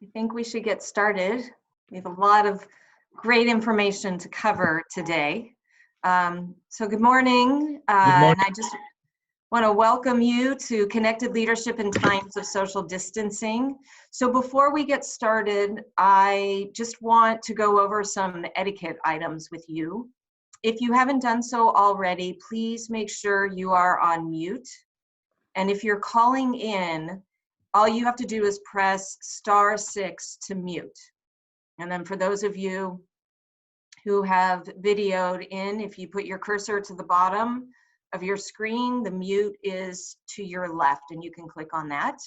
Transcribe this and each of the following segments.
I think we should get started. We have a lot of great information to cover today. So good morning. And I just want to welcome you to Connected Leadership in Times of Social Distancing. So before we get started, I just want to go over some etiquette items with you. If you haven't done so already, please make sure you are on mute. And if you're calling in, all you have to do is press *6 to mute. And then for those of you who have videoed in, if you put your cursor to the bottom of your screen, the mute is to your left and you can click on that.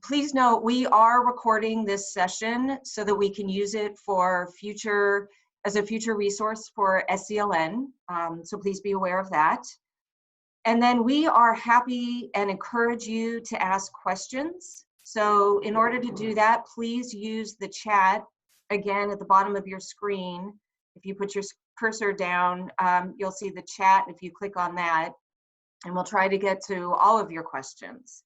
Please note, we are recording this session so that we can use it for as a future resource for SCLN. So please be aware of that. And then we are happy and encourage you to ask questions. So in order to do that, please use the chat again at the bottom of your screen. If you put your cursor down, you'll see the chat. If you click on that, and we'll try to get to all of your questions.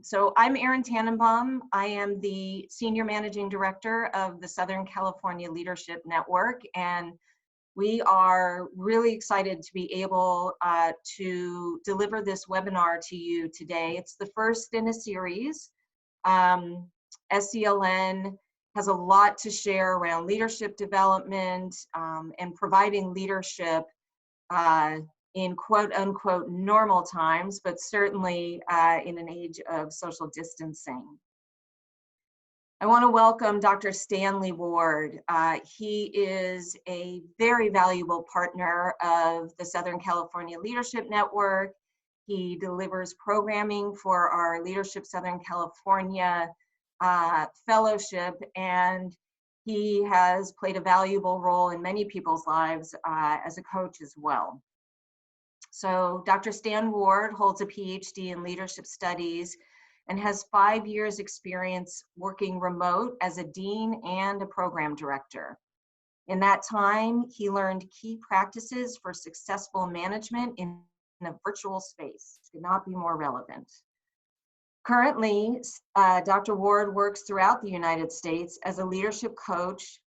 So I'm Erin Tannenbaum. I am the Senior Managing Director of the Southern California Leadership Network, and we are really excited to be able to deliver this webinar to you today. It's the first in a series. SCLN has a lot to share around leadership development and providing leadership in quote unquote normal times, but certainly in an age of social distancing. I want to welcome Dr. Stanley Ward. He is a very valuable partner of the Southern California Leadership Network. He delivers programming for our Leadership Southern California Fellowship, and he has played a valuable role in many people's lives as a coach as well. So Dr. Stan Ward holds a PhD in leadership studies and has 5 years experience working remote as a dean and a program director. In that time, he learned key practices for successful management in a virtual space. Could not be more relevant. Currently, Dr. Ward works throughout the United States as a leadership coach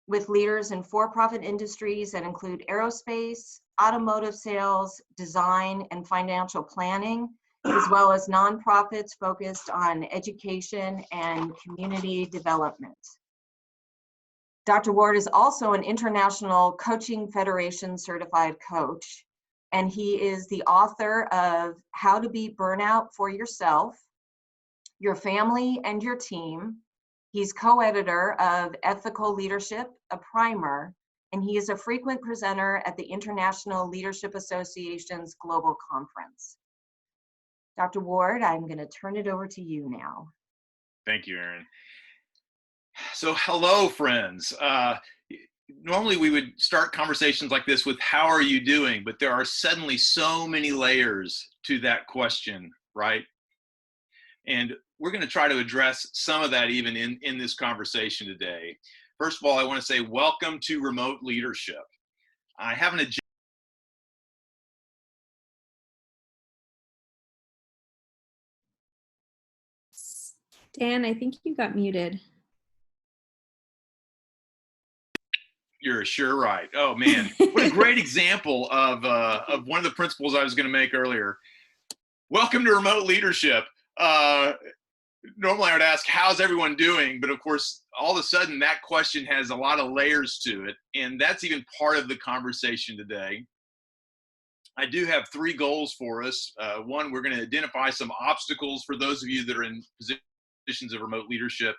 with leaders in for-profit industries that include aerospace, automotive sales, design, and financial planning, as well as nonprofits focused on education and community development. Dr. Ward is also an International Coaching Federation certified coach, and he is the author of How to Beat Burnout for Yourself, Your Family, and Your Team. He's co-editor of Ethical Leadership, a primer, and he is a frequent presenter at the International Leadership Association's Global Conference. Dr. Ward, I'm going to turn it over to you now. Thank you, Erin. So hello, friends. Normally we would start conversations like this with how are you doing, but there are suddenly so many layers to that question, right? And we're going to try to address some of that even in this conversation today. First of all, I want to say welcome to Remote Leadership. I have an agenda. Dan, I think you got muted. You're sure right. Oh man, what a great example of one of the principles I was going to make earlier. Welcome to Remote Leadership. Normally I would ask, how's everyone doing? But of course, all of a sudden that question has a lot of layers to it. And that's even part of the conversation today. I do have 3 goals for us. One, we're going to identify some obstacles for those of you that are in positions of remote leadership.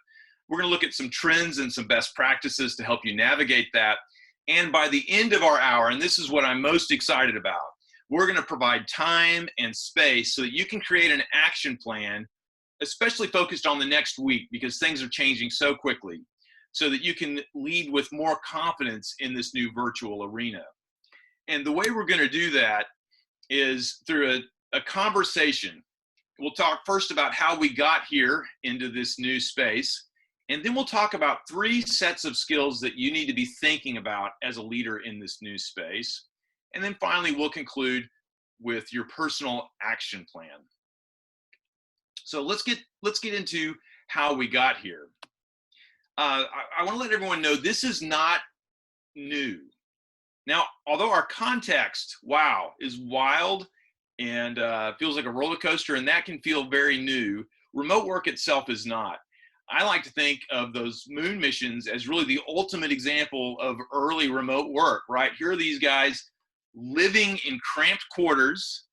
We're going to look at some trends and some best practices to help you navigate that. And by the end of our hour, and this is what I'm most excited about, we're going to provide time and space so that you can create an action plan, especially focused on the next week because things are changing so quickly, so that you can lead with more confidence in this new virtual arena. And the way we're going to do that is through a conversation. We'll talk first about how we got here into this new space, and then we'll talk about 3 sets of skills that you need to be thinking about as a leader in this new space. And then finally, we'll conclude with your personal action plan. So let's get into how we got here. I want to let everyone know this is not new. Now, although our context, wow, is wild and feels like a roller coaster, and that can feel very new, remote work itself is not. I like to think of those moon missions as really the ultimate example of early remote work, right? Here are these guys living in cramped quarters.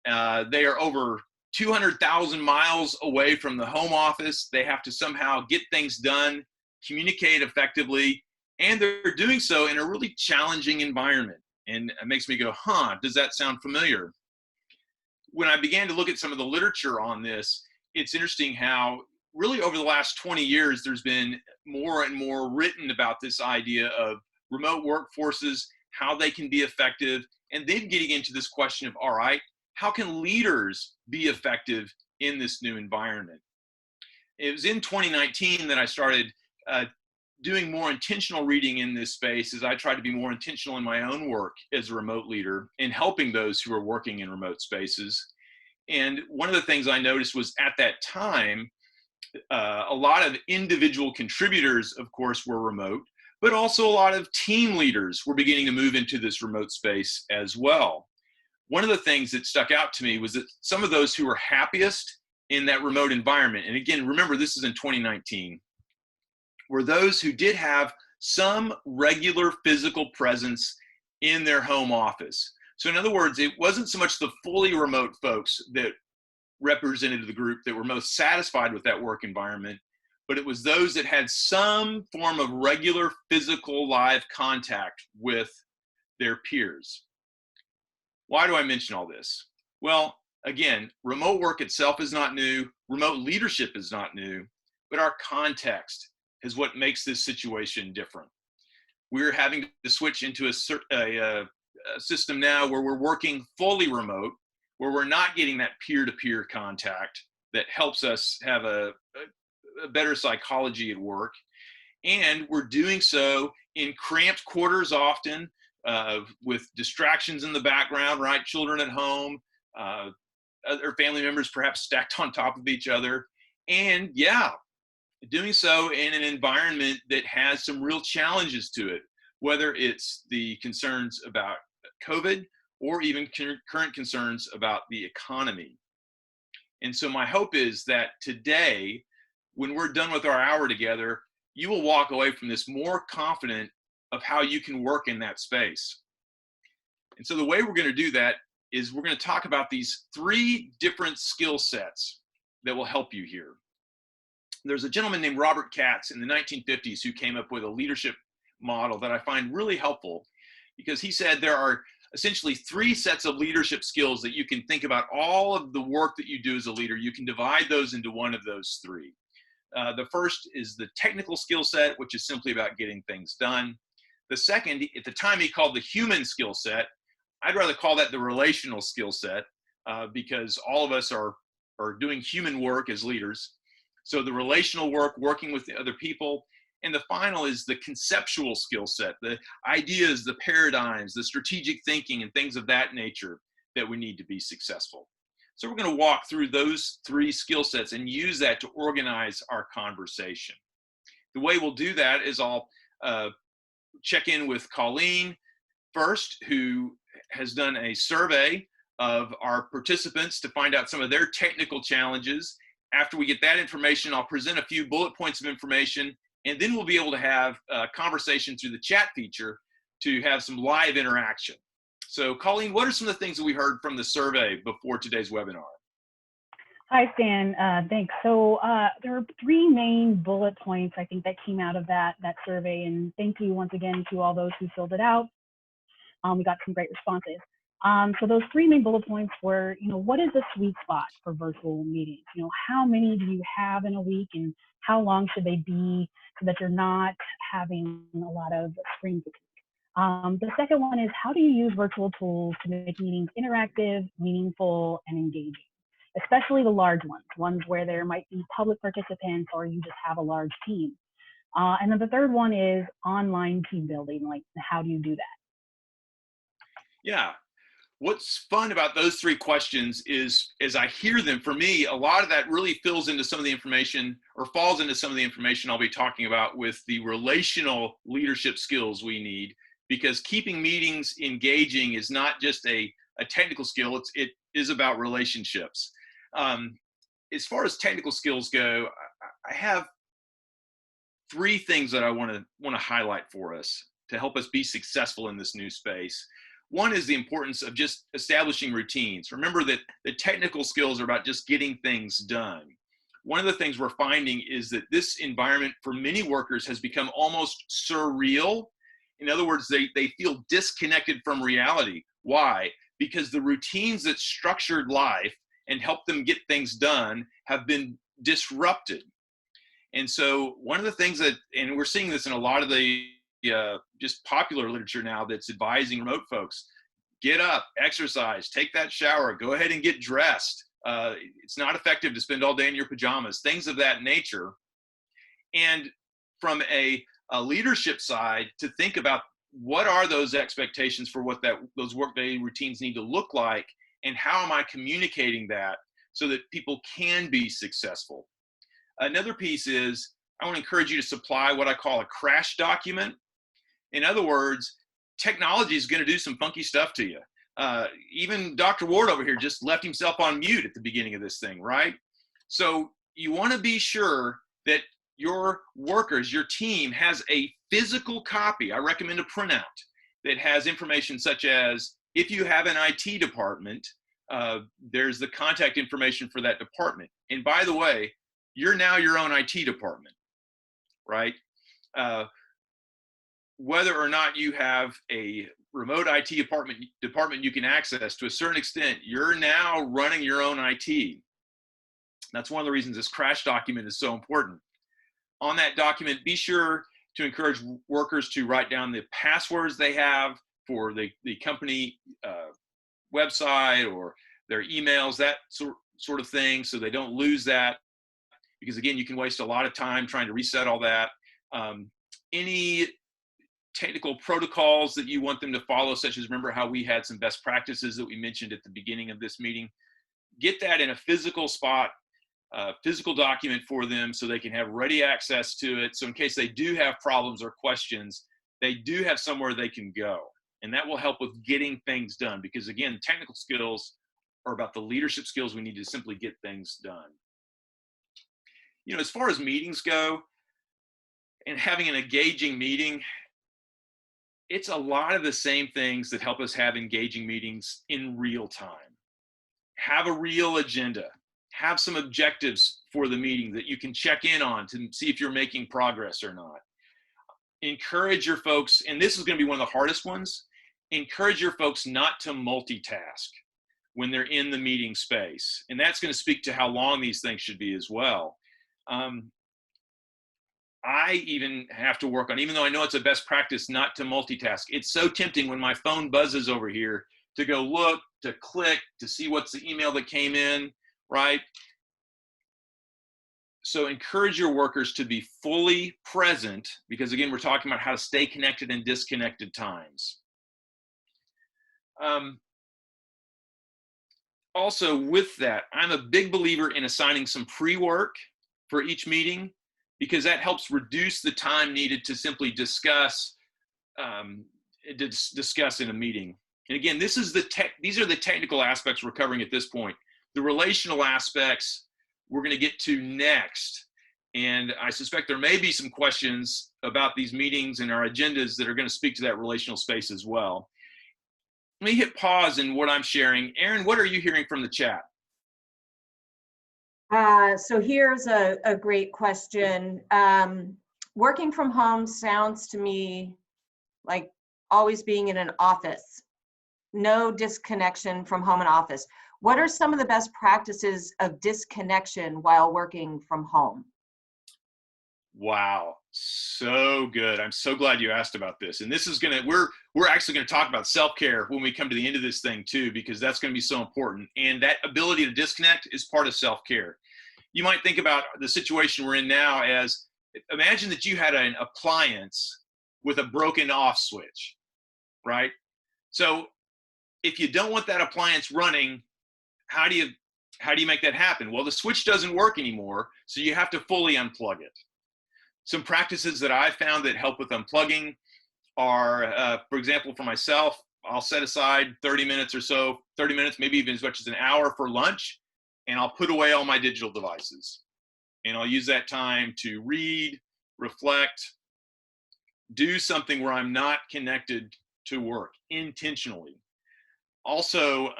They are over 200,000 miles away from the home office. They have to somehow get things done, communicate effectively, and they're doing so in a really challenging environment. And it makes me go, huh, does that sound familiar? When I began to look at some of the literature on this, it's interesting how really over the last 20 years, there's been more and more written about this idea of remote workforces, how they can be effective, and then getting into this question of, all right, how can leaders be effective in this new environment? It was in 2019 that I started doing more intentional reading in this space as I tried to be more intentional in my own work as a remote leader and helping those who are working in remote spaces. And one of the things I noticed was at that time, a lot of individual contributors, of course, were remote, but also a lot of team leaders were beginning to move into this remote space as well. One of the things that stuck out to me was that some of those who were happiest in that remote environment, and again, remember, this is in 2019, were those who did have some regular physical presence in their home office. So in other words, it wasn't so much the fully remote folks that represented the group that were most satisfied with that work environment, but it was those that had some form of regular physical live contact with their peers. Why do I mention all this? Well, again, remote work itself is not new, remote leadership is not new, but our context is what makes this situation different. We're having to switch into a system now where we're working fully remote, where we're not getting that peer-to-peer contact that helps us have a better psychology at work. And we're doing so in cramped quarters often, with distractions in the background, right? Children at home, other family members perhaps stacked on top of each other. And yeah, doing so in an environment that has some real challenges to it, whether it's the concerns about COVID or even current concerns about the economy. And so my hope is that today, when we're done with our hour together, you will walk away from this more confident of how you can work in that space. And so the way we're going to do that is we're going to talk about these 3 different skill sets that will help you here. There's a gentleman named Robert Katz in the 1950s who came up with a leadership model that I find really helpful, because he said there are essentially 3 sets of leadership skills that you can think about all of the work that you do as a leader. You can divide those into one of those 3. The first is the technical skill set, which is simply about getting things done. The second, at the time he called the human skill set. I'd rather call that the relational skill set, because all of us are doing human work as leaders. So the relational work, working with the other people. And the final is the conceptual skill set, the ideas, the paradigms, the strategic thinking, and things of that nature that we need to be successful. So we're going to walk through those 3 skill sets and use that to organize our conversation. The way we'll do that is I'll check in with Colleen first, who has done a survey of our participants to find out some of their technical challenges. After we get that information, I'll present a few bullet points of information, and then we'll be able to have a conversation through the chat feature to have some live interaction. So Colleen, what are some of the things that we heard from the survey before today's webinar? Hi, Stan. Thanks. So there are 3 main bullet points, I think, that came out of that survey. And thank you once again to all those who filled it out. We got some great responses. So those 3 main bullet points were, what is the sweet spot for virtual meetings? How many do you have in a week, and how long should they be so that you're not having a lot of screen fatigue? The second one is, how do you use virtual tools to make meetings interactive, meaningful, and engaging? Especially the large ones where there might be public participants or you just have a large team. And then the third one is online team building, like how do you do that? Yeah, what's fun about those three questions is, as I hear them, for me, a lot of that really fills into some of the information, or falls into some of the information I'll be talking about with the relational leadership skills we need, because keeping meetings engaging is not just a technical skill, it is about relationships. As far as technical skills go, I have three things that I want to highlight for us to help us be successful in this new space. One is the importance of just establishing routines. Remember that the technical skills are about just getting things done. One of the things we're finding is that this environment for many workers has become almost surreal. In other words, they feel disconnected from reality. Why? Because the routines that structured life and help them get things done have been disrupted. And so one of the things that, and we're seeing this in a lot of the just popular literature now that's advising remote folks, get up, exercise, take that shower, go ahead and get dressed. It's not effective to spend all day in your pajamas, things of that nature. And from a leadership side, to think about what are those expectations for what those workday routines need to look like, and how am I communicating that so that people can be successful. Another piece is I want to encourage you to supply what I call a crash document. In other words, technology is going to do some funky stuff to you. Even Dr. Ward over here just left himself on mute at the beginning of this thing, right? So you want to be sure that your workers, your team has a physical copy. I recommend a printout that has information such as, if you have an IT department, there's the contact information for that department. And by the way, you're now your own IT department, right? Whether or not you have a remote IT department you can access, to a certain extent, you're now running your own IT. That's one of the reasons this crash document is so important. On that document, be sure to encourage workers to write down the passwords they have for the company website or their emails, that sort of thing, so they don't lose that. Because again, you can waste a lot of time trying to reset all that. Any technical protocols that you want them to follow, such as, remember how we had some best practices that we mentioned at the beginning of this meeting, get that in a physical spot, physical document for them so they can have ready access to it. So in case they do have problems or questions, they do have somewhere they can go. And that will help with getting things done, because again, technical skills are about the leadership skills we need to simply get things done. You know, as far as meetings go and having an engaging meeting, it's a lot of the same things that help us have engaging meetings in real time. Have a real agenda. Have some objectives for the meeting that you can check in on to see if you're making progress or not. Encourage your folks, and this is going to be one of the hardest ones, encourage your folks not to multitask when they're in the meeting space. And that's going to speak to how long these things should be as well. I even have to work on, even though I know it's a best practice not to multitask, it's so tempting when my phone buzzes over here to go look, to click, to see what's the email that came in, right? So encourage your workers to be fully present, because again, we're talking about how to stay connected in disconnected times. Also with that, I'm a big believer in assigning some pre-work for each meeting, because that helps reduce the time needed to simply discuss in a meeting. And again, these are the technical aspects we're covering at this point. The relational aspects we're going to get to next. And I suspect there may be some questions about these meetings and our agendas that are going to speak to that relational space as well. Let me hit pause in what I'm sharing. Erin, what are you hearing from the chat? So here's a great question. Working from home sounds to me like always being in an office. No disconnection from home and office. What are some of the best practices of disconnection while working from home? Wow, so good. I'm so glad you asked about this. And this is we're actually gonna talk about self-care when we come to the end of this thing too, because that's gonna be so important. And that ability to disconnect is part of self-care. You might think about the situation we're in now as, imagine that you had an appliance with a broken off switch, right? So if you don't want that appliance running, how do you make that happen? Well, the switch doesn't work anymore, so you have to fully unplug it. Some practices that I found that help with unplugging are, for example, for myself, I'll set aside 30 minutes or so, 30 minutes, maybe even as much as an hour for lunch, and I'll put away all my digital devices. And I'll use that time to read, reflect, do something where I'm not connected to work intentionally. Also,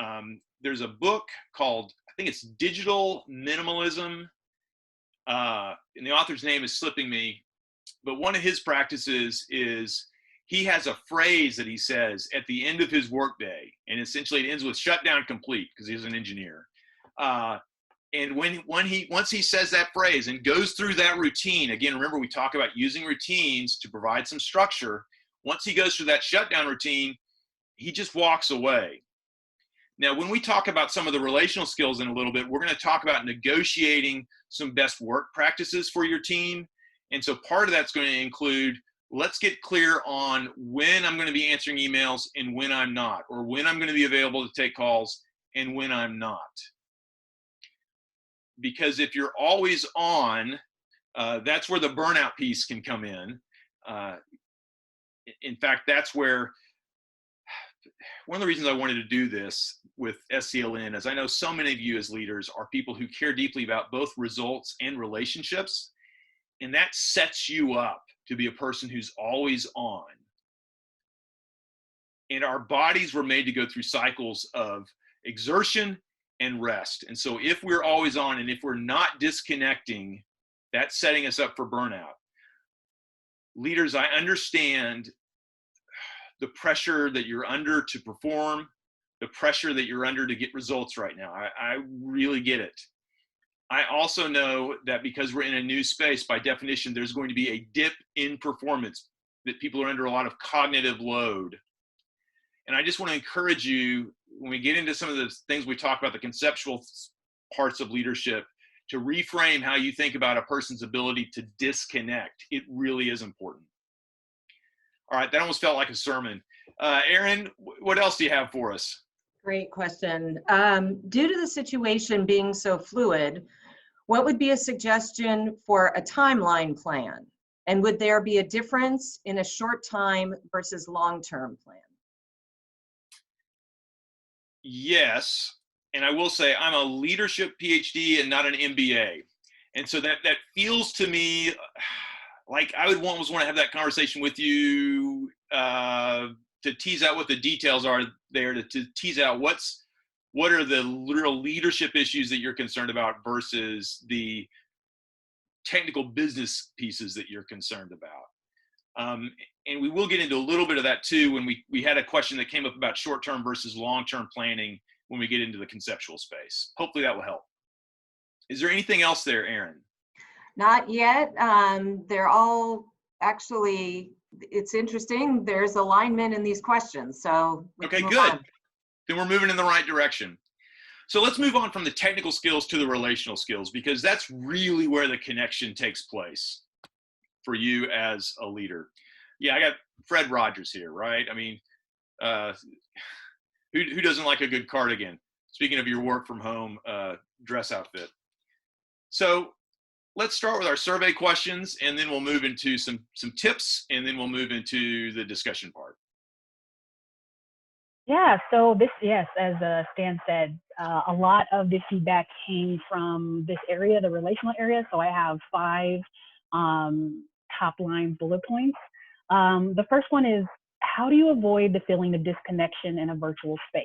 there's a book called, I think it's Digital Minimalism, and the author's name is slipping me, but one of his practices is he has a phrase that he says at the end of his workday, and essentially it ends with "shutdown complete" because he's an engineer. And once he says that phrase and goes through that routine, again, remember we talk about using routines to provide some structure. Once he goes through that shutdown routine, he just walks away. Now, when we talk about some of the relational skills in a little bit, we're going to talk about negotiating some best work practices for your team. And so part of that's going to include, let's get clear on when I'm going to be answering emails and when I'm not, or when I'm going to be available to take calls and when I'm not. Because if you're always on, that's where the burnout piece can come in. In fact, that's where one of the reasons I wanted to do this with SCLN is I know so many of you as leaders are people who care deeply about both results and relationships, and that sets you up to be a person who's always on. And our bodies were made to go through cycles of exertion and rest. And so if we're always on and if we're not disconnecting, that's setting us up for burnout. Leaders, I understand the pressure that you're under to perform, the pressure that you're under to get results right now. I really get it. I also know that because we're in a new space, by definition, there's going to be a dip in performance, that people are under a lot of cognitive load. And I just want to encourage you, when we get into some of the things we talk about, the conceptual parts of leadership, to reframe how you think about a person's ability to disconnect. It really is important. All right, that almost felt like a sermon. Erin, what else do you have for us? Great question. Due to the situation being so fluid, what would be a suggestion for a timeline plan? And would there be a difference in a short time versus long-term plan? Yes, and I will say I'm a leadership PhD and not an MBA. And so that feels to me like I would almost want to have that conversation with you to tease out what the details are there, to tease out what are the real leadership issues that you're concerned about versus the technical business pieces that you're concerned about. And we will get into a little bit of that too when we had a question that came up about short-term versus long-term planning when we get into the conceptual space. Hopefully that will help. Is there anything else there, Erin? Not yet. They're all actually, it's interesting. There's alignment in these questions. So okay, good. Then we're moving in the right direction. So let's move on from the technical skills to the relational skills, because that's really where the connection takes place for you as a leader. Yeah, I got Fred Rogers here, right? I mean, who doesn't like a good cardigan? Speaking of your work from home dress outfit. So let's start with our survey questions, and then we'll move into some tips, and then we'll move into the discussion part. Yeah, so yes, as Stan said, a lot of the feedback came from this area, the relational area. So I have 5 top line bullet points. The first one is, how do you avoid the feeling of disconnection in a virtual space?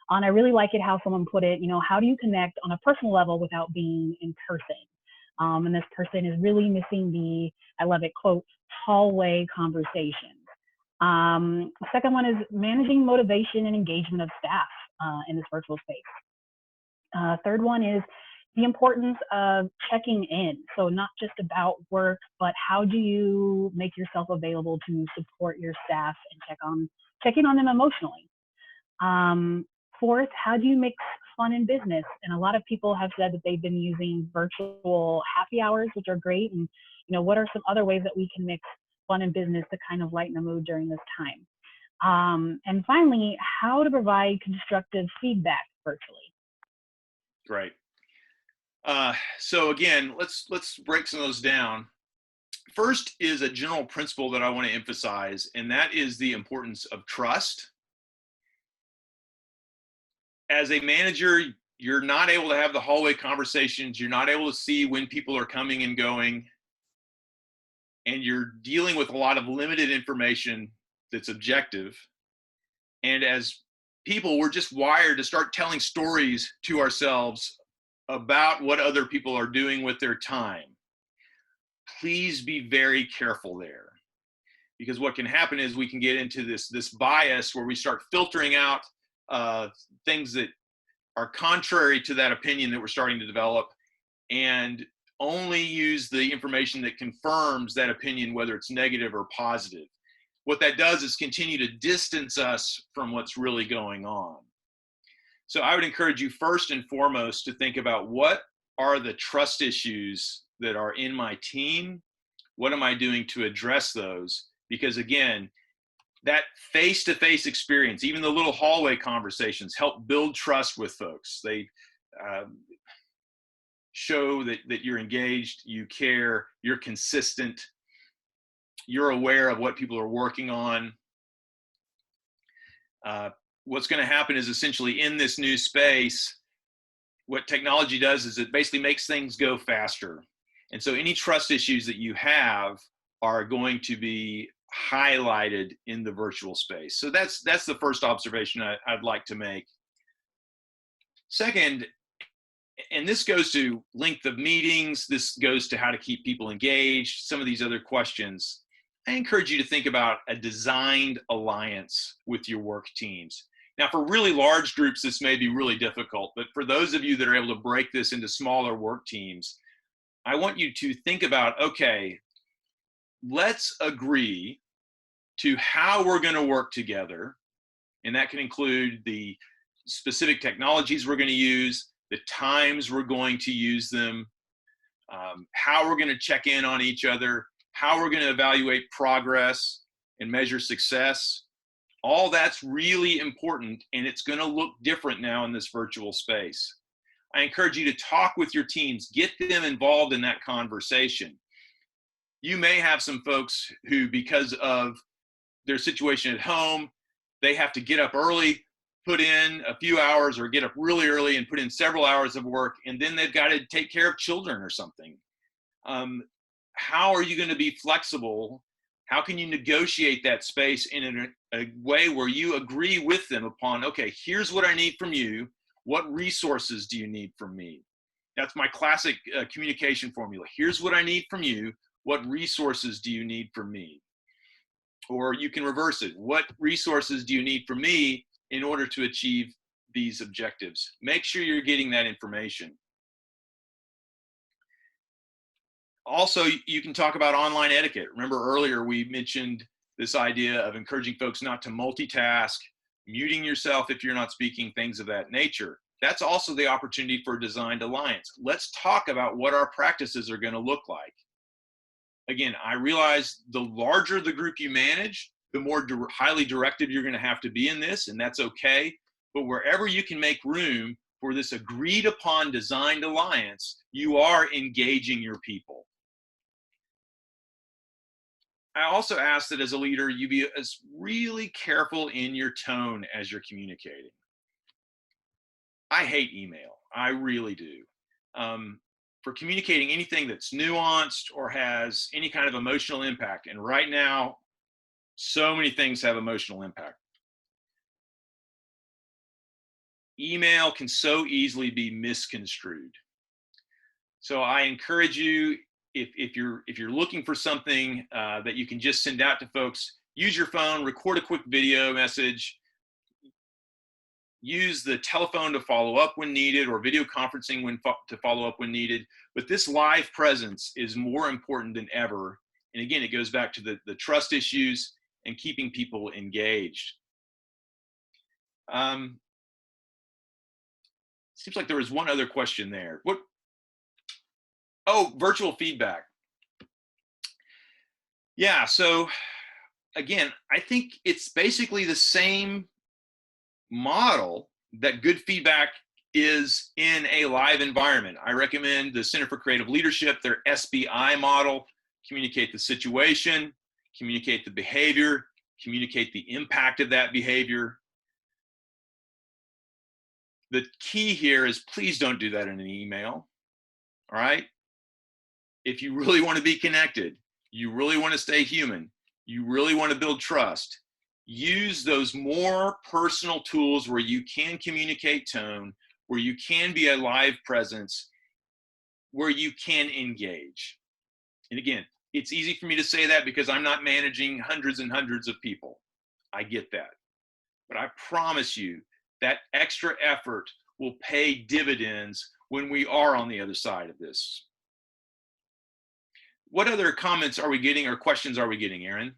And I really like it how someone put it, how do you connect on a personal level without being in person? And this person is really missing I love it, quote, hallway conversations. The second one is managing motivation and engagement of staff in this virtual space. Third one is the importance of checking in. So not just about work, but how do you make yourself available to support your staff and check in on them emotionally? Fourth, how do you mix fun and business? And a lot of people have said that they've been using virtual happy hours, which are great. And what are some other ways that we can mix fun and business to kind of lighten the mood during this time? And finally, how to provide constructive feedback virtually. Great. So again, let's break some of those down. First is a general principle that I want to emphasize, and that is the importance of trust. As a manager, you're not able to have the hallway conversations. You're not able to see when people are coming and going. And you're dealing with a lot of limited information that's objective. And as people, we're just wired to start telling stories to ourselves about what other people are doing with their time. Please be very careful there, because what can happen is we can get into this bias where we start filtering out things that are contrary to that opinion that we're starting to develop, and only use the information that confirms that opinion, whether it's negative or positive. What that does is continue to distance us from what's really going on. So I would encourage you first and foremost to think about, what are the trust issues that are in my team? What am I doing to address those? Because again, that face-to-face experience, even the little hallway conversations, help build trust with folks. They show that you're engaged, you care, you're consistent, you're aware of what people are working on. What's going to happen is, essentially in this new space, what technology does is it basically makes things go faster. And so any trust issues that you have are going to be highlighted in the virtual space. So that's the first observation I'd like to make. Second, and this goes to length of meetings, this goes to how to keep people engaged, some of these other questions. I encourage you to think about a designed alliance with your work teams. Now, for really large groups, this may be really difficult, but for those of you that are able to break this into smaller work teams, I want you to think about, okay, let's agree to how we're going to work together. And that can include the specific technologies we're going to use, the times we're going to use them, how we're going to check in on each other, how we're going to evaluate progress and measure success. All that's really important, and it's going to look different now in this virtual space. I encourage you to talk with your teams, get them involved in that conversation. You may have some folks who, because of their situation at home, they have to get up early, put in a few hours, or get up really early and put in several hours of work, and then they've got to take care of children or something. How are you going to be flexible? How can you negotiate that space in a way where you agree with them upon, okay, here's what I need from you. What resources do you need from me? That's my classic communication formula. Here's what I need from you. What resources do you need from me? Or you can reverse it. What resources do you need from me in order to achieve these objectives? Make sure you're getting that information. Also, you can talk about online etiquette. Remember earlier we mentioned this idea of encouraging folks not to multitask, muting yourself if you're not speaking, things of that nature. That's also the opportunity for a designed alliance. Let's talk about what our practices are going to look like. Again, I realize the larger the group you manage, the more highly directive you're going to have to be in this, and that's okay. But wherever you can make room for this agreed upon designed alliance, you are engaging your people. I also ask that as a leader, you be really careful in your tone as you're communicating. I hate email. I really do. For communicating anything that's nuanced or has any kind of emotional impact. And right now, so many things have emotional impact. Email can so easily be misconstrued. So I encourage you, if you're looking for something that you can just send out to folks, use your phone, record a quick video message, use the telephone to follow up when needed, or video conferencing to follow up when needed. But this live presence is more important than ever. And again, it goes back to the trust issues and keeping people engaged. Seems like there was one other question there. Oh, virtual feedback. Yeah, so again, I think it's basically the same model that good feedback is in a live environment. I recommend the Center for Creative Leadership, their SBI model: communicate the situation, communicate the behavior, communicate the impact of that behavior. The key here is please don't do that in an email, all right? If you really want to be connected, you really want to stay human, you really want to build trust, use those more personal tools where you can communicate tone, where you can be a live presence, where you can engage. And again, it's easy for me to say that because I'm not managing hundreds and hundreds of people. I get that. But I promise you that extra effort will pay dividends when we are on the other side of this. What other comments are we getting or questions are we getting, Erin?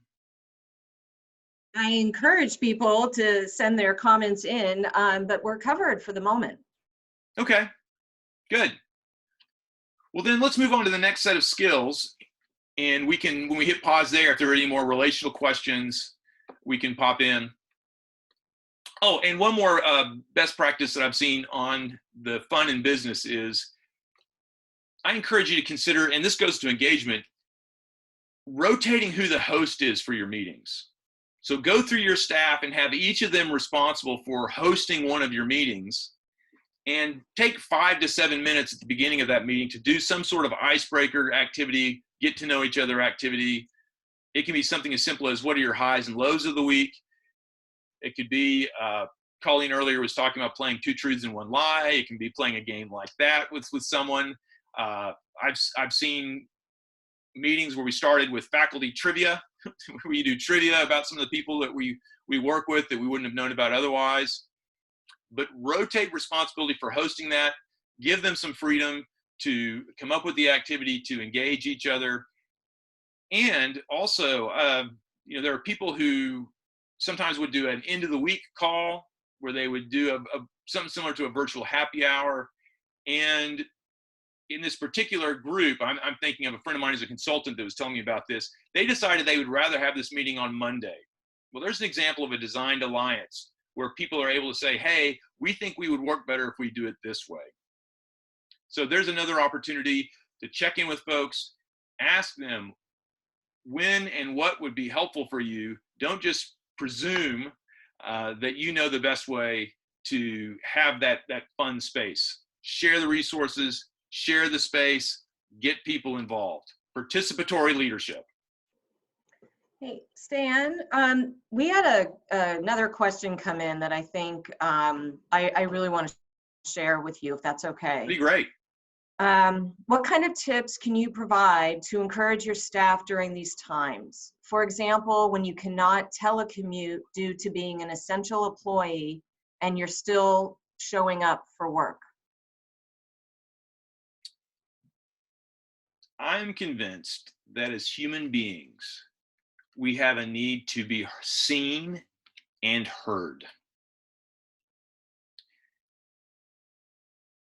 I encourage people to send their comments in, but we're covered for the moment. Okay, good. Well, then let's move on to the next set of skills. And we can, when we hit pause there, if there are any more relational questions, we can pop in. Oh, and one more best practice that I've seen on the fun in business is I encourage you to consider, and this goes to engagement, rotating who the host is for your meetings. So go through your staff and have each of them responsible for hosting one of your meetings, and take 5 to 7 minutes at the beginning of that meeting to do some sort of icebreaker activity, get to know each other activity. It can be something as simple as what are your highs and lows of the week. It could be, Colleen earlier was talking about playing 2 truths and 1 lie. It can be playing a game like that with someone. I've seen meetings where we started with faculty trivia, where you do trivia about some of the people that we work with that we wouldn't have known about otherwise. But rotate responsibility for hosting that. Give them some freedom to come up with the activity, to engage each other. And also, there are people who sometimes would do an end of the week call where they would do something similar to a virtual happy hour. And in this particular group, I'm thinking of a friend of mine who's a consultant that was telling me about this. They decided they would rather have this meeting on Monday. Well, there's an example of a designed alliance where people are able to say, hey, we think we would work better if we do it this way. So there's another opportunity to check in with folks, ask them when and what would be helpful for you. Don't just presume that you know the best way to have that fun space. Share the resources, share the space, get people involved. Participatory leadership. Hey, Stan, we had another question come in that I think I really want to share with you, if that's okay. That'd be great. What kind of tips can you provide to encourage your staff during these times? For example, when you cannot telecommute due to being an essential employee and you're still showing up for work. I'm convinced that as human beings, we have a need to be seen and heard.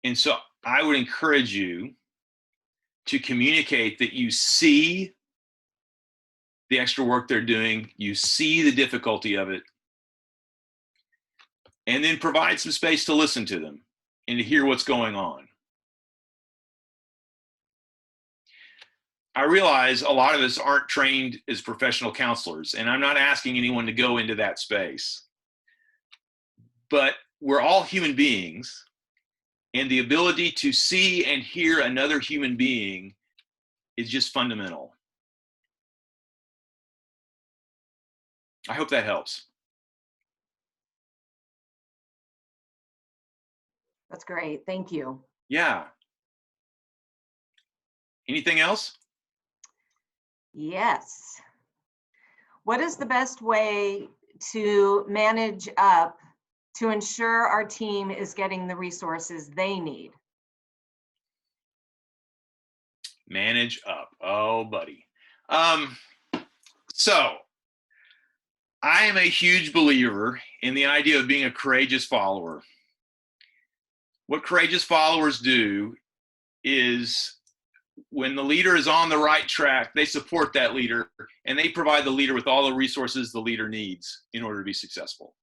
And so I would encourage you to communicate that you see the extra work they're doing, you see the difficulty of it, and then provide some space to listen to them and to hear what's going on. I realize a lot of us aren't trained as professional counselors, and I'm not asking anyone to go into that space. But we're all human beings, and the ability to see and hear another human being is just fundamental. I hope that helps. That's great. Thank you. Yeah. Anything else? Yes. What is the best way to manage up to ensure our team is getting the resources they need? Manage up. Oh, buddy. So I am a huge believer in the idea of being a courageous follower. What courageous followers do is when the leader is on the right track, they support that leader and they provide the leader with all the resources the leader needs in order to be successful.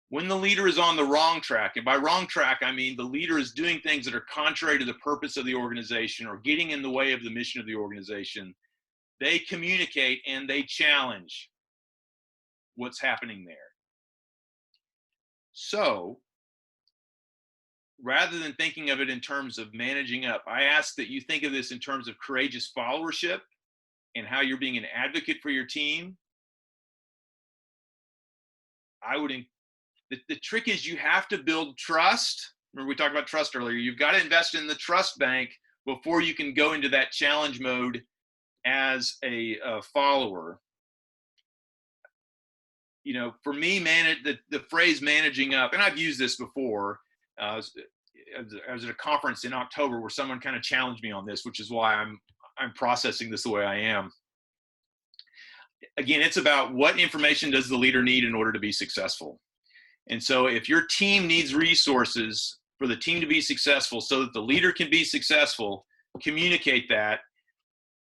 When the leader is on the wrong track, and by wrong track, I mean the leader is doing things that are contrary to the purpose of the organization or getting in the way of the mission of the organization, they communicate and they challenge what's happening there. So, rather than thinking of it in terms of managing up, I ask that you think of this in terms of courageous followership and how you're being an advocate for your team. The trick is you have to build trust. Remember, we talked about trust earlier. You've got to invest in the trust bank before you can go into that challenge mode as a follower. You know, for me, the phrase managing up, and I've used this before. I was at a conference in October where someone kind of challenged me on this, which is why I'm processing this the way I am. Again, it's about what information does the leader need in order to be successful. And so if your team needs resources for the team to be successful so that the leader can be successful, communicate that.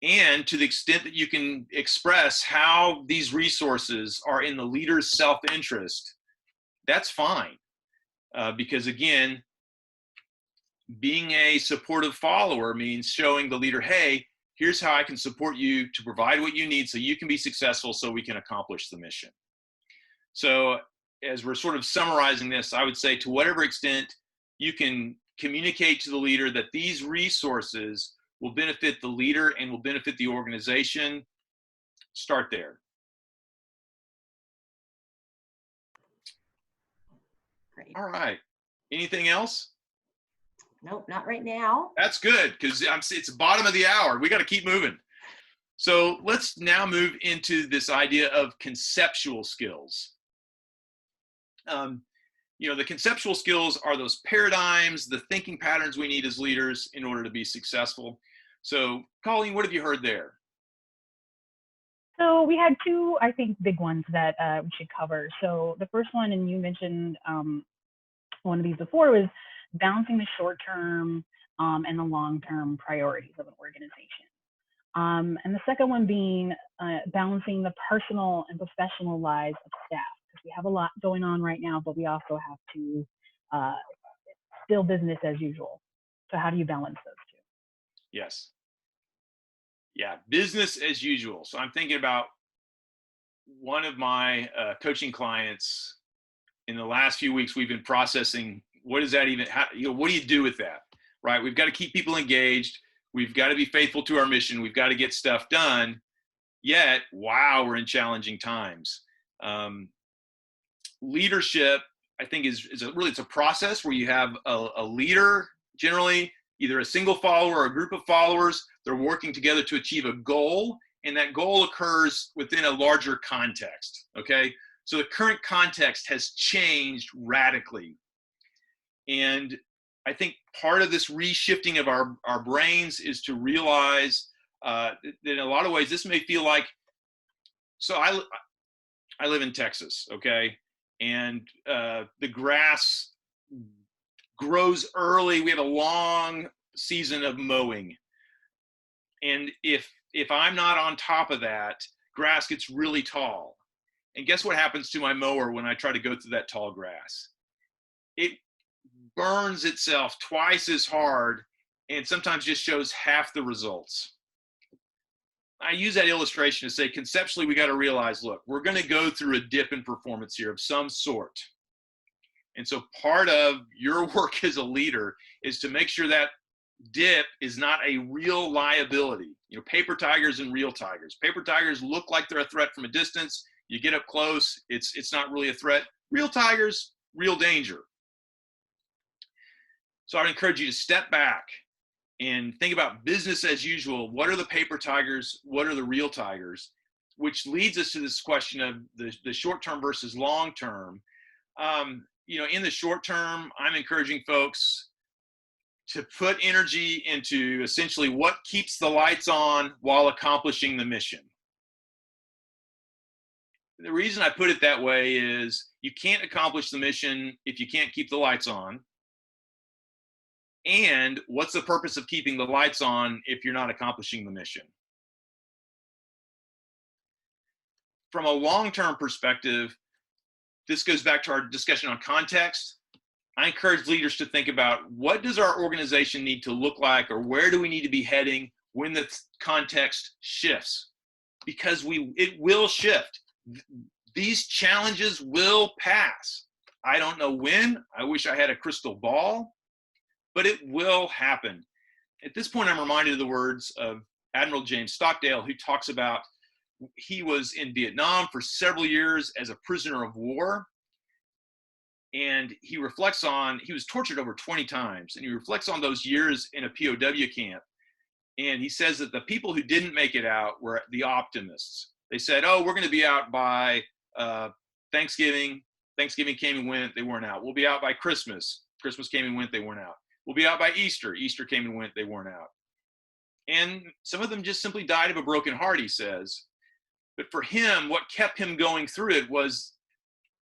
And to the extent that you can express how these resources are in the leader's self-interest, that's fine. Because again, being a supportive follower means showing the leader, hey, here's how I can support you to provide what you need so you can be successful so we can accomplish the mission. So as we're sort of summarizing this, I would say to whatever extent you can communicate to the leader that these resources will benefit the leader and will benefit the organization, start there. Great. All right. Anything else? Nope, not right now. That's good, because it's the bottom of the hour. We got to keep moving. So let's now move into this idea of conceptual skills. You know, the conceptual skills are those paradigms, the thinking patterns we need as leaders in order to be successful. So, Colleen, what have you heard there? So we had two, I think, big ones that we should cover. So the first one, and you mentioned one of these before, was balancing the short-term and the long-term priorities of an organization. And the second one being balancing the personal and professional lives of staff. Because we have a lot going on right now, but we also have to still business as usual. So how do you balance those two? Yes. Yeah, business as usual. So I'm thinking about one of my coaching clients. In the last few weeks, we've been processing, what does that even, what do you do with that, right? We've got to keep people engaged. We've got to be faithful to our mission. We've got to get stuff done. Yet, wow, we're in challenging times. Leadership, I think, it's a process where you have a leader, generally either a single follower or a group of followers. They're working together to achieve a goal, and that goal occurs within a larger context, okay? So the current context has changed radically. And I think part of this reshifting of our brains is to realize that in a lot of ways, this may feel like, so I live in Texas, okay? And the grass grows early. We have a long season of mowing. And if I'm not on top of that, grass gets really tall. And guess what happens to my mower when I try to go through that tall grass? It burns itself twice as hard and sometimes just shows half the results. I use that illustration to say conceptually we got to realize, look, we're going to go through a dip in performance here of some sort. And so part of your work as a leader is to make sure that dip is not a real liability. You know, paper tigers and real tigers. Paper tigers look like they're a threat from a distance. You get up close, it's not really a threat. Real tigers, real danger. So I would encourage you to step back and think about business as usual. What are the paper tigers? What are the real tigers? Which leads us to this question of the short term versus long term. You know, in the short term, I'm encouraging folks to put energy into essentially what keeps the lights on while accomplishing the mission. The reason I put it that way is you can't accomplish the mission if you can't keep the lights on. And what's the purpose of keeping the lights on if you're not accomplishing the mission? From a long-term perspective, this goes back to our discussion on context. I encourage leaders to think about, what does our organization need to look like, or where do we need to be heading when the context shifts? Because it will shift. These challenges will pass. I don't know when. I wish I had a crystal ball, but it will happen. At this point, I'm reminded of the words of Admiral James Stockdale, who talks about, he was in Vietnam for several years as a prisoner of war. And he reflects on, he was tortured over 20 times, and he reflects on those years in a POW camp. And he says that the people who didn't make it out were the optimists. They said, oh, we're going to be out by Thanksgiving. Thanksgiving came and went, they weren't out. We'll be out by Christmas. Christmas came and went, they weren't out. We'll be out by Easter. Easter came and went, they weren't out. And some of them just simply died of a broken heart, he says. But for him, what kept him going through it was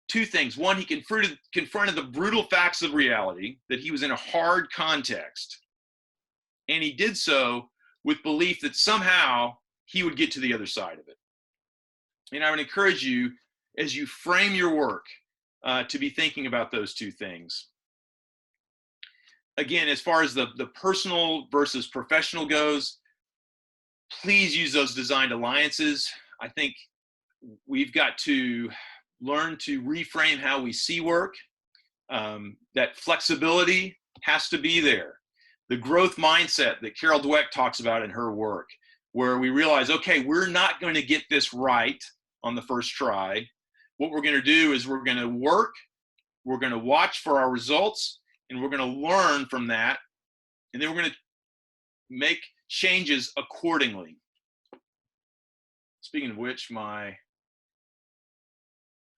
two things. One, he confronted the brutal facts of reality, that he was in a hard context. And he did so with belief that somehow he would get to the other side of it. And I would encourage you, as you frame your work, to be thinking about those two things. Again, as far as the personal versus professional goes, please use those designed alliances. I think we've got to learn to reframe how we see work. That flexibility has to be there. The growth mindset that Carol Dweck talks about in her work, where we realize, okay, we're not going to get this right on the first try. What we're going to do is we're going to work, we're going to watch for our results, and we're going to learn from that, and then we're going to make changes accordingly. Speaking of which, my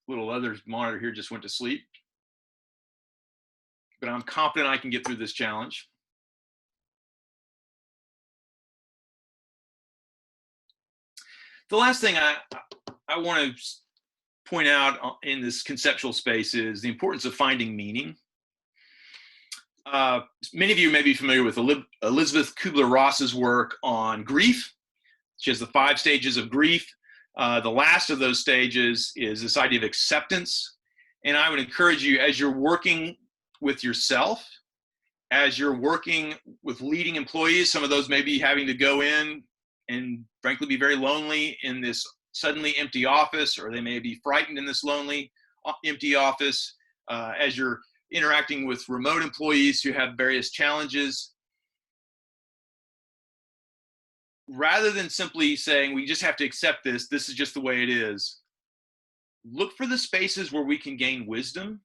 little other monitor here just went to sleep, but I'm confident I can get through this challenge. The last thing I want to point out in this conceptual space is the importance of finding meaning. Many of you may be familiar with Elizabeth Kubler-Ross's work on grief. She has the 5 stages of grief. The last of those stages is this idea of acceptance. And I would encourage you, as you're working with yourself, as you're working with leading employees, some of those may be having to go in and frankly be very lonely in this suddenly empty office, or they may be frightened in this lonely, empty office. As you're interacting with remote employees who have various challenges, rather than simply saying, we just have to accept this, this is just the way it is, look for the spaces where we can gain wisdom.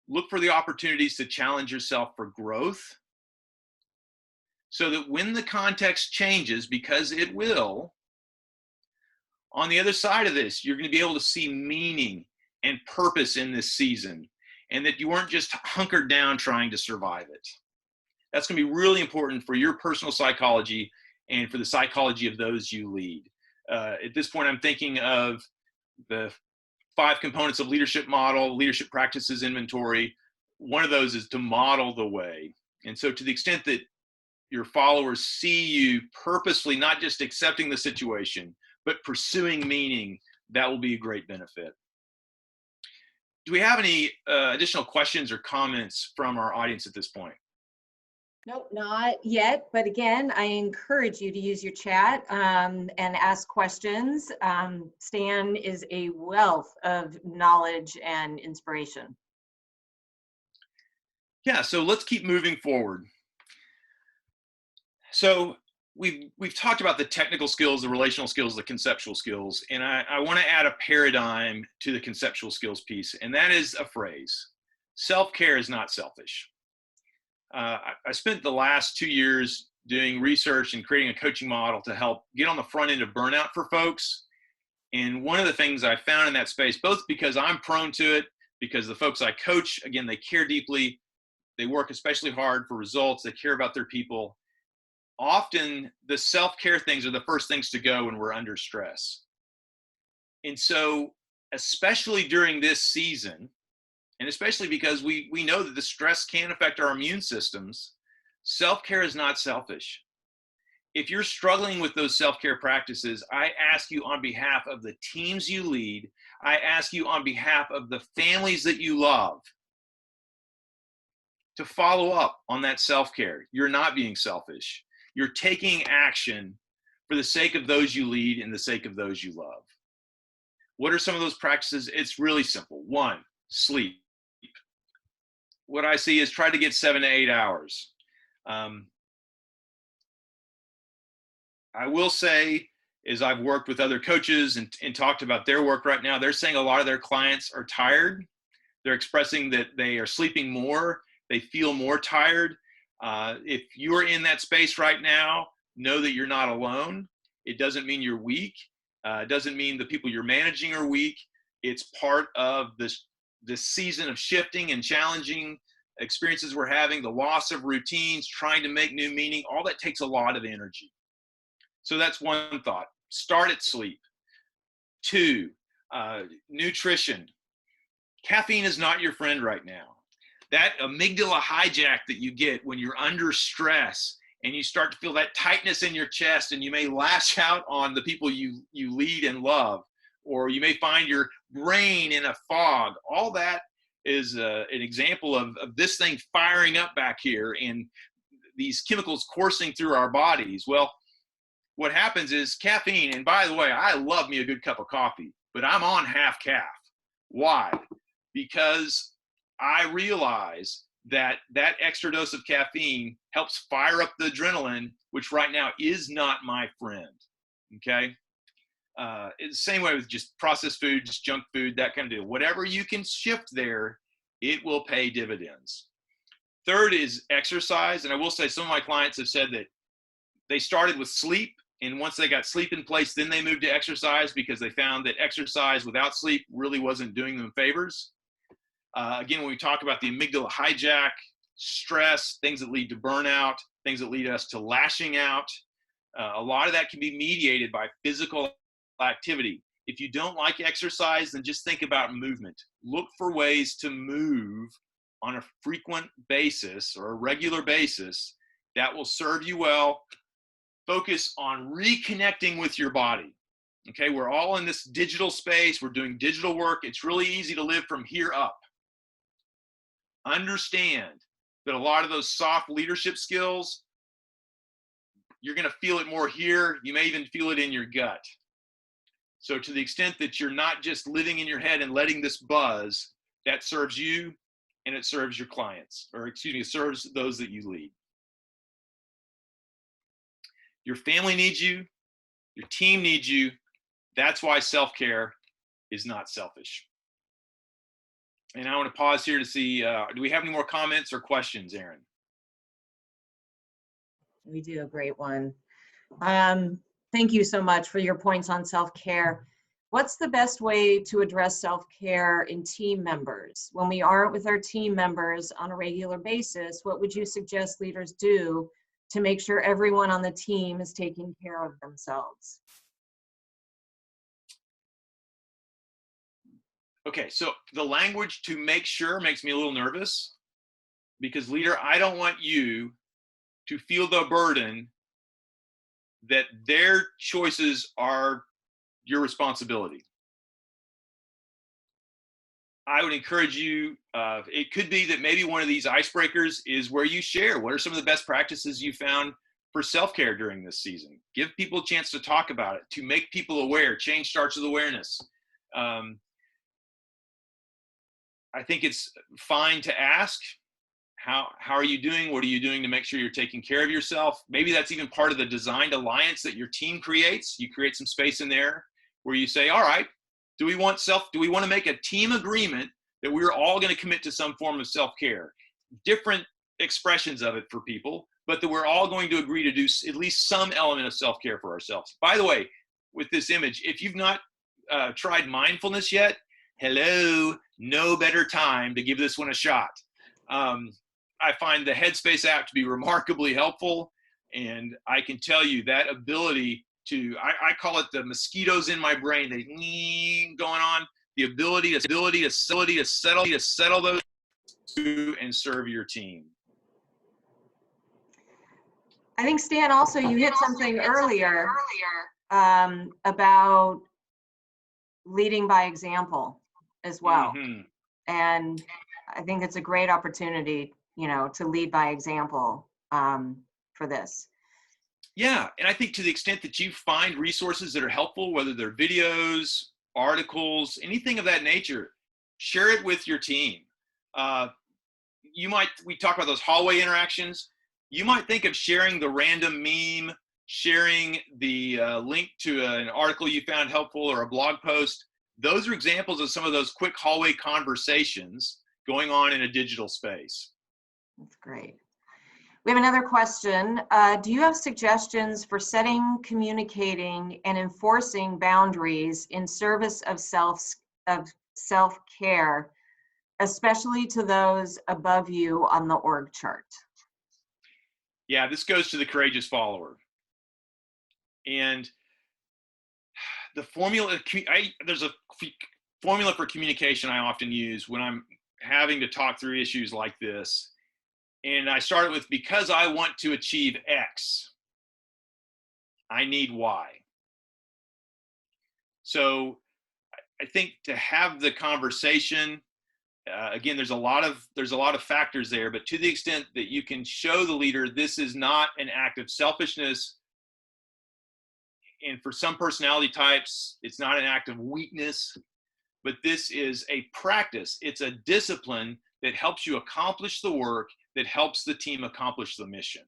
Look for the opportunities to challenge yourself for growth, so that when the context changes, because it will, on the other side of this, you're going to be able to see meaning and purpose in this season, and that you weren't just hunkered down trying to survive it. That's going to be really important for your personal psychology and for the psychology of those you lead. At this point, I'm thinking of the 5 components of leadership model, leadership practices inventory. One of those is to model the way. And so to the extent that your followers see you purposefully, not just accepting the situation, but pursuing meaning, that will be a great benefit. Do we have any additional questions or comments from our audience at this point? Nope, not yet. But again, I encourage you to use your chat and ask questions. Stan is a wealth of knowledge and inspiration. Yeah, so let's keep moving forward. So we've talked about the technical skills, the relational skills, the conceptual skills, and I want to add a paradigm to the conceptual skills piece, and that is a phrase: self-care is not selfish. I spent the last 2 years doing research and creating a coaching model to help get on the front end of burnout for folks. And one of the things I found in that space, both because I'm prone to it, because the folks I coach, again, they care deeply, they work especially hard for results, they care about their people. Often the self-care things are the first things to go when we're under stress. And so, especially during this season, And especially because we know that the stress can affect our immune systems, self-care is not selfish. If you're struggling with those self-care practices, I ask you on behalf of the teams you lead, I ask you on behalf of the families that you love, to follow up on that self-care. You're not being selfish. You're taking action for the sake of those you lead and the sake of those you love. What are some of those practices? It's really simple. 1, sleep. What I see is try to get 7 to 8 hours. I will say, as I've worked with other coaches and talked about their work right now, they're saying a lot of their clients are tired. They're expressing that they are sleeping more. They feel more tired. If you are in that space right now, know that you're not alone. It doesn't mean you're weak. It doesn't mean the people you're managing are weak. It's part of this season of shifting and challenging experiences we're having, the loss of routines, trying to make new meaning. All that takes a lot of energy. So that's one thought. Start at sleep. 2, nutrition. Caffeine is not your friend right now. That amygdala hijack that you get when you're under stress and you start to feel that tightness in your chest, and you may lash out on the people you lead and love, or you may find your brain in a fog. All that is an example of this thing firing up back here and these chemicals coursing through our bodies. Well, what happens is caffeine, and by the way, I love me a good cup of coffee, but I'm on half calf. Why? Because I realize that extra dose of caffeine helps fire up the adrenaline, which right now is not my friend, okay? It's the same way with just processed food, just junk food, that kind of deal. Whatever you can shift there, it will pay dividends. 3rd is exercise, and I will say some of my clients have said that they started with sleep, and once they got sleep in place, then they moved to exercise because they found that exercise without sleep really wasn't doing them favors. Again, when we talk about the amygdala hijack, stress, things that lead to burnout, things that lead us to lashing out, a lot of that can be mediated by physical activity. If you don't like exercise, then just think about movement. Look for ways to move on a frequent basis or a regular basis that will serve you well. Focus on reconnecting with your body. Okay, we're all in this digital space. We're doing digital work. It's really easy to live from here up. Understand that a lot of those soft leadership skills, you're going to feel it more here. You may even feel it in your gut. So to the extent that you're not just living in your head and letting this buzz, that serves you and it serves your clients, or excuse me, it serves those that you lead. Your family needs you. Your team needs you. That's why self-care is not selfish. And I want to pause here to see, do we have any more comments or questions, Erin? We do, a great one. Thank you so much for your points on self-care. What's the best way to address self-care in team members? When we aren't with our team members on a regular basis, what would you suggest leaders do to make sure everyone on the team is taking care of themselves? Okay, so the language "to make sure" makes me a little nervous, because leader, I don't want you to feel the burden that their choices are your responsibility. I would encourage you, it could be that maybe one of these icebreakers is where you share what are some of the best practices you found for self-care during this season. Give people a chance to talk about it, to make people aware. Change starts with awareness. I think it's fine to ask, how are you doing? What are you doing to make sure you're taking care of yourself? Maybe that's even part of the designed alliance that your team creates. You create some space in there where you say, all right, do we want to make a team agreement that we're all going to commit to some form of self-care? Different expressions of it for people, but that we're all going to agree to do at least some element of self-care for ourselves. By the way, with this image, if you've not tried mindfulness yet, hello, no better time to give this one a shot. I find the Headspace app to be remarkably helpful, and I can tell you that ability to, I call it the mosquitoes in my brain, they going on. the ability to settle those and serve your team. I think, Stan, also you hit something earlier about leading by example as well. Mm-hmm. And I think it's a great opportunity, you know, to lead by example for this. Yeah, and I think to the extent that you find resources that are helpful, whether they're videos, articles, anything of that nature, share it with your team. We talk about those hallway interactions. You might think of sharing the random meme, sharing the link to an article you found helpful or a blog post. Those are examples of some of those quick hallway conversations going on in a digital space. That's great. We have another question. Do you have suggestions for setting, communicating, and enforcing boundaries in service of self-care, especially to those above you on the org chart? Yeah, this goes to the courageous follower. And the formula, there's a formula for communication I often use when I'm having to talk through issues like this. And I start with, because I want to achieve X, I need Y. So I think to have the conversation, again, there's a lot of factors there, but to the extent that you can show the leader this is not an act of selfishness, and for some personality types, it's not an act of weakness, but this is a practice. It's a discipline that helps you accomplish the work, that helps the team accomplish the mission.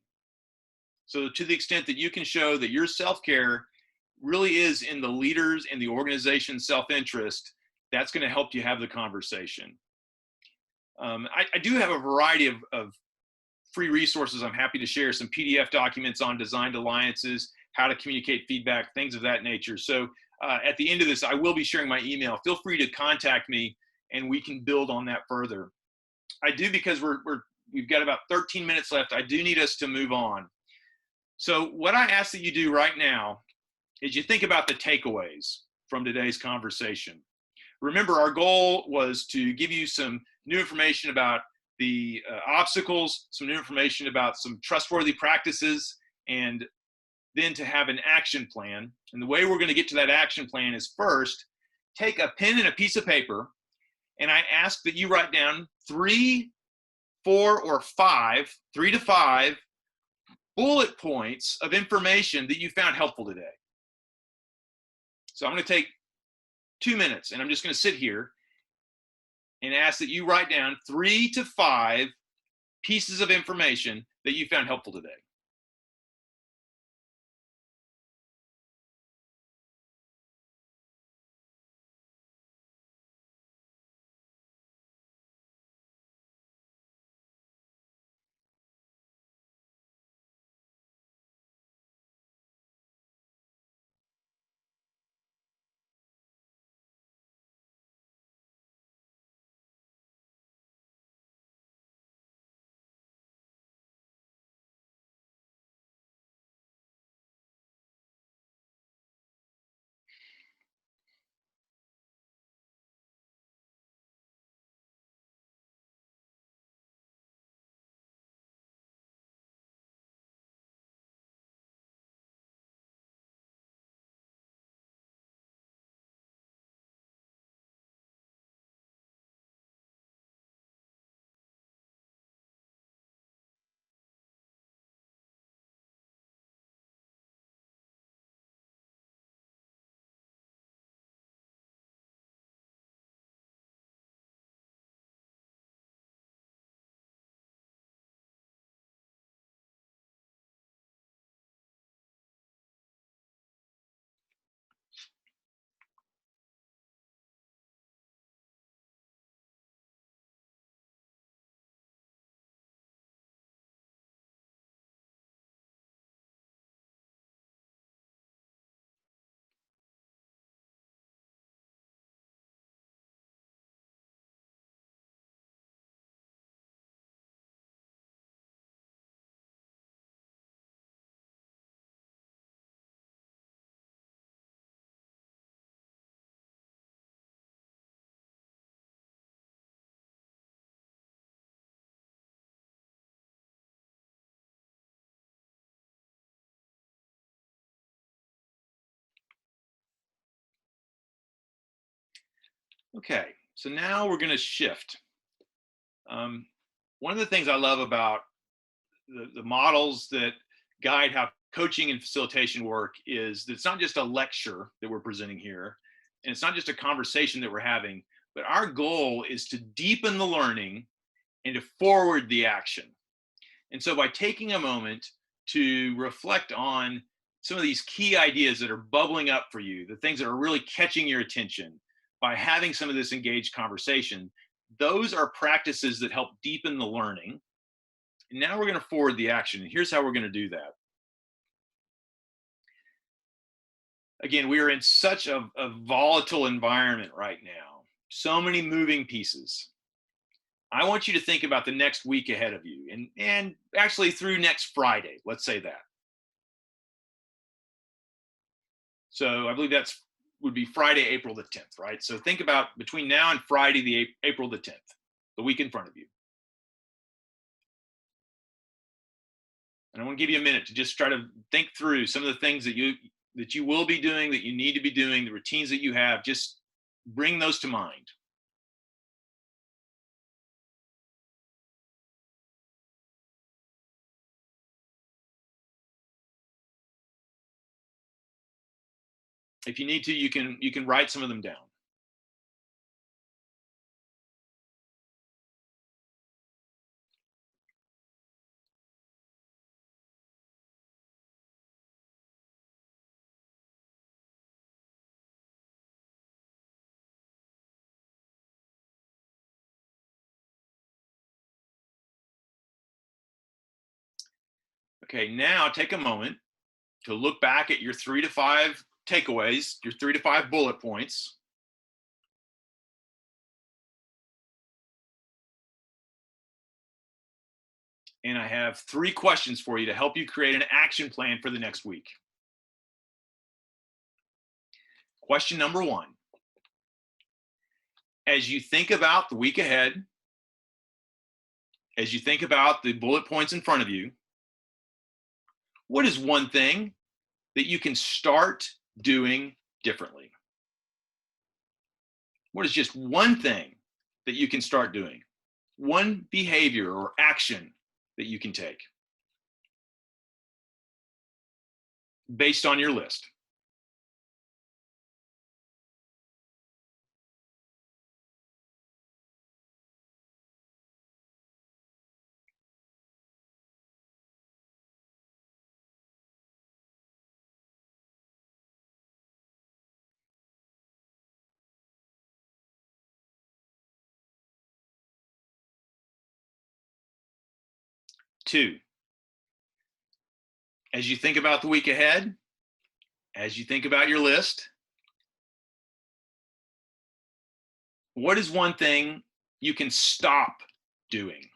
So to the extent that you can show that your self-care really is in the leaders and the organization's self-interest, that's going to help you have the conversation. I do have a variety of free resources I'm happy to share, some PDF documents on designed alliances, how to communicate feedback, things of that nature. So at the end of this, I will be sharing my email. Feel free to contact me and we can build on that further. I do, because we've got about 13 minutes left, I do need us to move on. So what I ask that you do right now is you think about the takeaways from today's conversation. Remember, our goal was to give you some new information about the obstacles, some new information about some trustworthy practices, and then to have an action plan. And the way we're going to get to that action plan is, first, take a pen and a piece of paper, and I ask that you write down 3, 4, or 5, 3 to 5 bullet points of information that you found helpful today. So I'm going to take 2 minutes, and I'm just going to sit here and ask that you write down 3 to 5 pieces of information that you found helpful today. Okay, so now we're going to shift. One of the things I love about the models that guide how coaching and facilitation work is that it's not just a lecture that we're presenting here, and it's not just a conversation that we're having, but our goal is to deepen the learning and to forward the action. And so by taking a moment to reflect on some of these key ideas that are bubbling up for you, the things that are really catching your attention, by having some of this engaged conversation, those are practices that help deepen the learning. And now we're going to forward the action. And here's how we're going to do that. Again, we are in such a volatile environment right now, so many moving pieces. I want you to think about the next week ahead of you, and actually through next Friday, let's say that. So I believe that's would be Friday, April the 10th, right? So think about between now and Friday, April the 10th, the week in front of you. And I want to give you a minute to just try to think through some of the things that you will be doing, that you need to be doing, the routines that you have. Just bring those to mind. If you need to, you can write some of them down. Okay, now take a moment to look back at your 3 to 5 takeaways, your 3 to 5 bullet points. And I have 3 questions for you to help you create an action plan for the next week. Question number 1. As you think about the week ahead, as you think about the bullet points in front of you, what is one thing that you can start doing differently? What is just one thing that you can start doing? One behavior or action that you can take based on your list. Two, as you think about the week ahead, as you think about your list, what is one thing you can stop doing?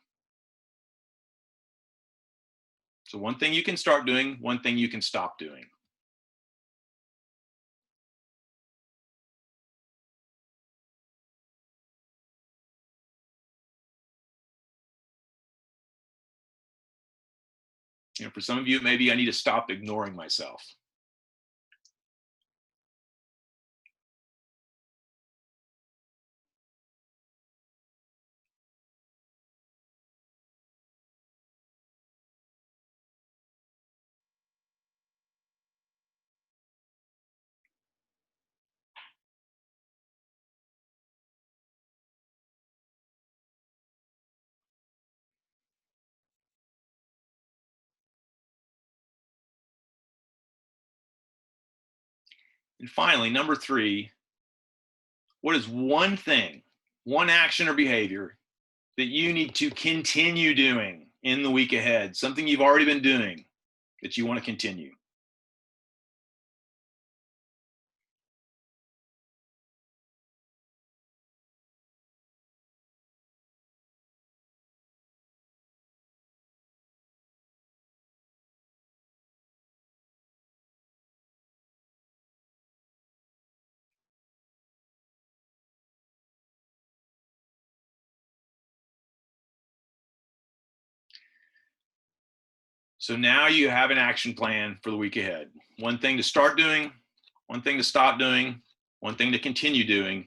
So one thing you can start doing, one thing you can stop doing. You know, for some of you, maybe I need to stop ignoring myself. And finally, number 3, what is one thing, one action or behavior that you need to continue doing in the week ahead? Something you've already been doing that you want to continue. So now you have an action plan for the week ahead. One thing to start doing, one thing to stop doing, one thing to continue doing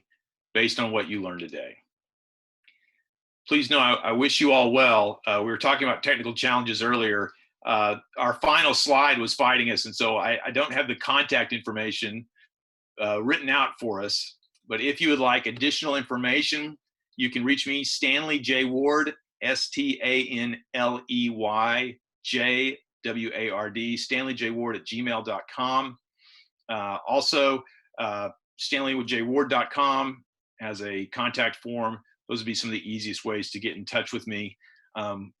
based on what you learned today. Please know I wish you all well. We were talking about technical challenges earlier. Our final slide was fighting us, and so I don't have the contact information written out for us. But if you would like additional information, you can reach me, Stanley J. Ward, STANLEY JWARD, StanleyJWard@gmail.com. Also, StanleyJWard.com has a contact form. Those would be some of the easiest ways to get in touch with me.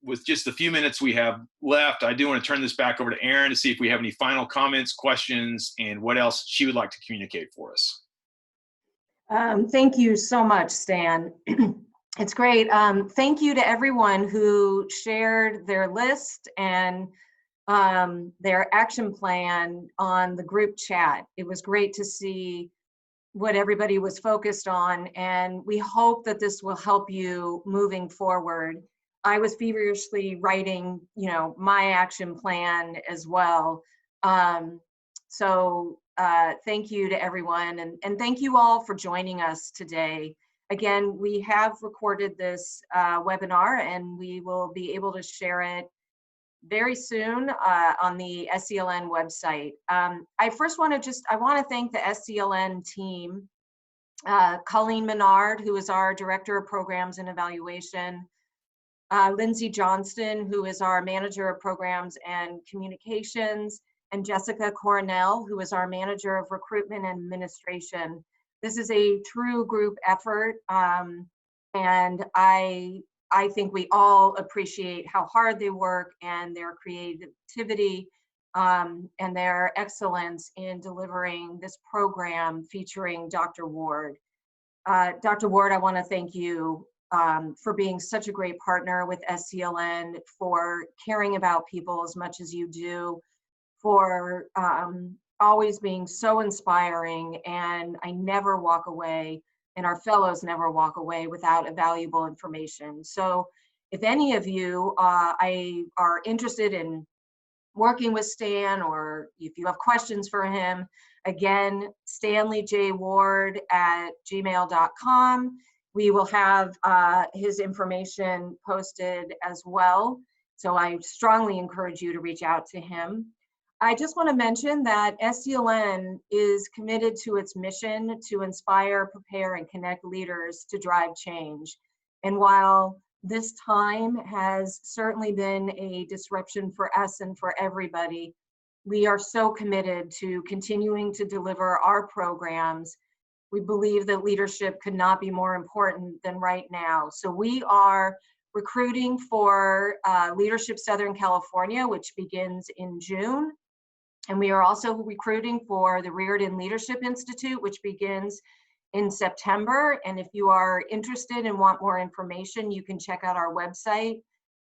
With just the few minutes we have left, I do want to turn this back over to Erin to see if we have any final comments, questions, and what else she would like to communicate for us. Thank you so much, Stan. It's great. Thank you to everyone who shared their list and their action plan on the group chat. It was great to see what everybody was focused on, and we hope that this will help you moving forward. I was feverishly writing, my action plan as well. Thank you to everyone, and thank you all for joining us today. Again, we have recorded this webinar, and we will be able to share it very soon on the SCLN website. I first want to thank the SCLN team, Colleen Menard, who is our Director of Programs and Evaluation, Lindsay Johnston, who is our Manager of Programs and Communications, and Jessica Coronel, who is our Manager of Recruitment and Administration. This is a true group effort, and I think we all appreciate how hard they work and their creativity and their excellence in delivering this program featuring Dr. Ward. Dr. Ward, I want to thank you for being such a great partner with SCLN, for caring about people as much as you do, for always being so inspiring, and I never walk away, and our fellows never walk away without valuable information. So if any of you are interested in working with Stan, or if you have questions for him, again, StanleyJWard@gmail.com. We will have his information posted as well. So I strongly encourage you to reach out to him. I just want to mention that SCLN is committed to its mission to inspire, prepare, and connect leaders to drive change. And while this time has certainly been a disruption for us and for everybody, we are so committed to continuing to deliver our programs. We believe that leadership could not be more important than right now. So we are recruiting for Leadership Southern California, which begins in June. And we are also recruiting for the Reardon Leadership Institute, which begins in September. And if you are interested and want more information, you can check out our website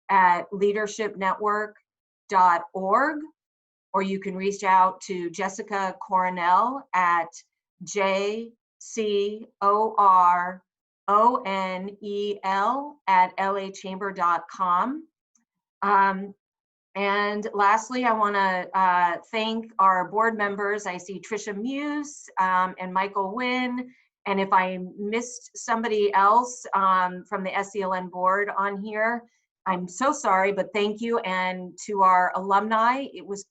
at leadershipnetwork.org, or you can reach out to Jessica Coronel at JCORONEL@LAChamber.com. And lastly, I want to thank our board members. I see Tricia Muse and Michael Wynn. And if I missed somebody else from the SCLN board on here, I'm so sorry, but thank you. And to our alumni, it was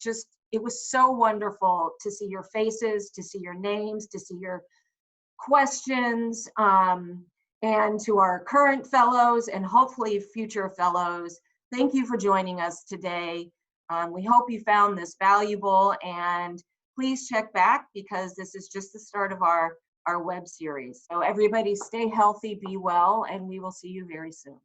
so wonderful to see your faces, to see your names, to see your questions, and to our current fellows and hopefully future fellows. Thank you for joining us today. We hope you found this valuable, and please check back, because this is just the start of our web series. So everybody stay healthy, be well, and we will see you very soon.